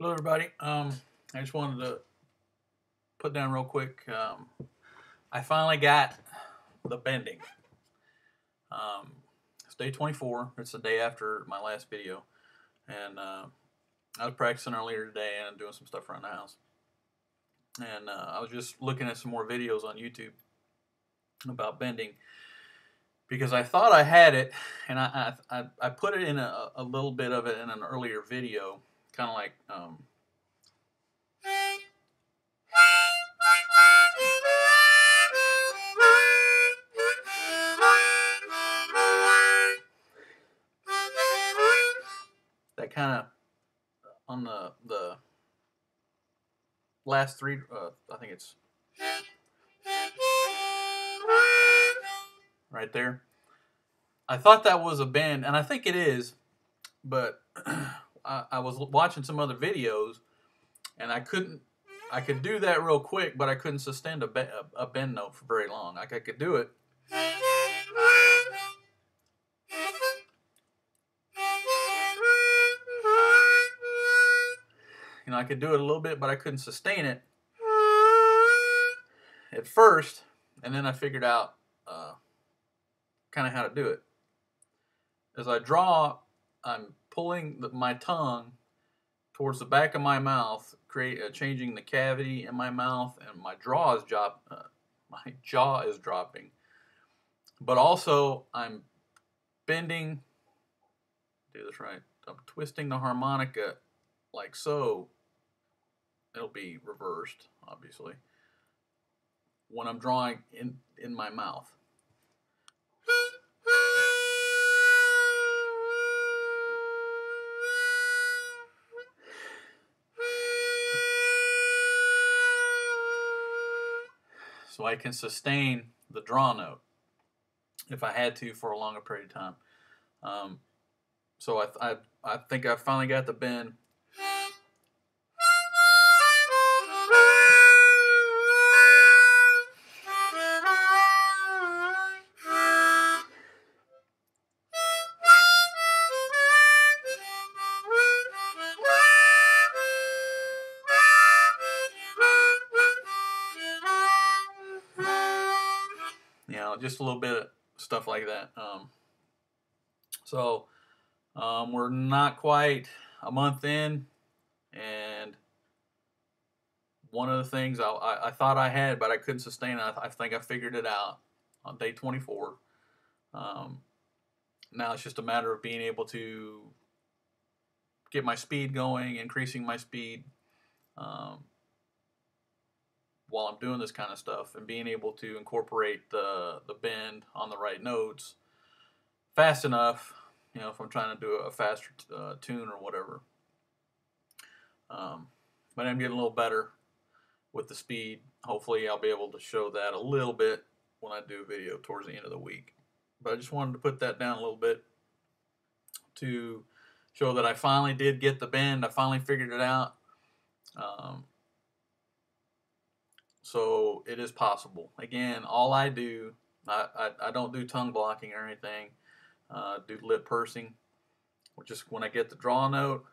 Hello, everybody. I just wanted to put down real quick. I finally got the bending. It's day 24. It's the day after my last video, and I was practicing earlier today and doing some stuff around the house. And I was just looking at some more videos on YouTube about bending because I thought I had it, and I put it in a little bit of it in an earlier video, kind of like. That kind of on the last three, I think it's right there. I thought that was a bend, and I think it is, but I was watching some other videos, and I couldn't. I could do that real quick, but I couldn't sustain a bend note for very long. Like I could do it, I could do it a little bit, but I couldn't sustain it at first, and then I figured out kind of how to do it. As I draw, I'm pulling my tongue towards the back of my mouth, changing the cavity in my mouth, and my jaw is dropping. But also, I'm bending. Do this right. I'm twisting the harmonica like so. It'll be reversed, obviously, when I'm drawing in my mouth. So I can sustain the draw note if I had to for a longer period of time. So I think I finally got the bend. Just a little bit of stuff like that. We're not quite a month in, and one of the things I thought I had, but I couldn't sustain it. I think I figured it out on day 24. Now it's just a matter of being able to get my speed going, increasing my speed while I'm doing this kind of stuff, and being able to incorporate the bend on the right notes fast enough, if I'm trying to do a faster tune or whatever. But I'm getting a little better with the speed. Hopefully I'll be able to show that a little bit when I do a video towards the end of the week. But I just wanted to put that down a little bit to show that I finally did get the bend. I finally figured it out. So it is possible. Again, all I do, I don't do tongue blocking or anything. Do lip pursing, or just when I get the draw note,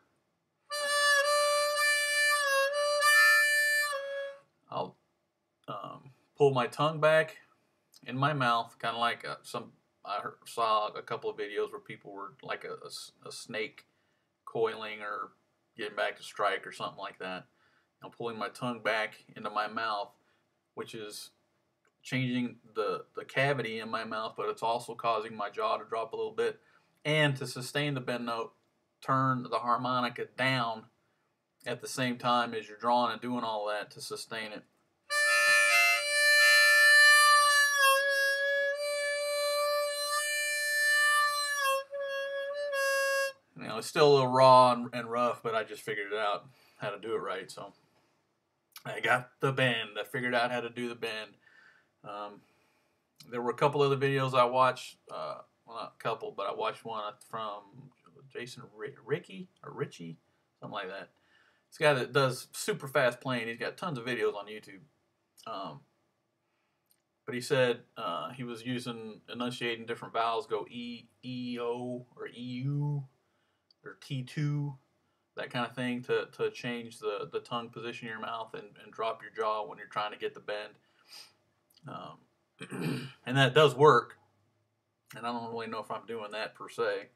I'll pull my tongue back in my mouth, kind of like saw a couple of videos where people were like a snake coiling or getting back to strike or something like that. I'm pulling my tongue back into my mouth, which is changing the cavity in my mouth, but it's also causing my jaw to drop a little bit. And to sustain the bend note, turn the harmonica down at the same time as you're drawing and doing all that to sustain it. It's still a little raw and rough, but I just figured it out how to do it right. So I got the bend. I figured out how to do the bend. There were a couple other videos I watched. Well, not a couple, but I watched one from Jason Ricci, something like that. This guy that does super fast playing. He's got tons of videos on YouTube. But he said he was enunciating different vowels. Go E, O, or EU, or T2. that kind of thing to change the tongue position in your mouth and drop your jaw when you're trying to get the bend. And that does work. And I don't really know if I'm doing that per se.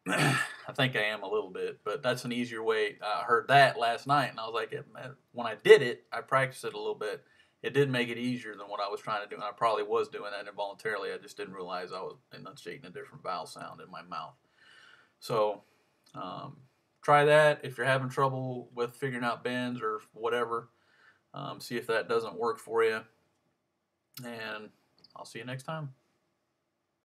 I think I am a little bit, but that's an easier way. I heard that last night, and I was like, when I did it, I practiced it a little bit. It did make it easier than what I was trying to do, and I probably was doing that involuntarily. I just didn't realize I was enunciating a different vowel sound in my mouth. So try that if you're having trouble with figuring out bends or whatever. See if that doesn't work for you, and I'll see you next time.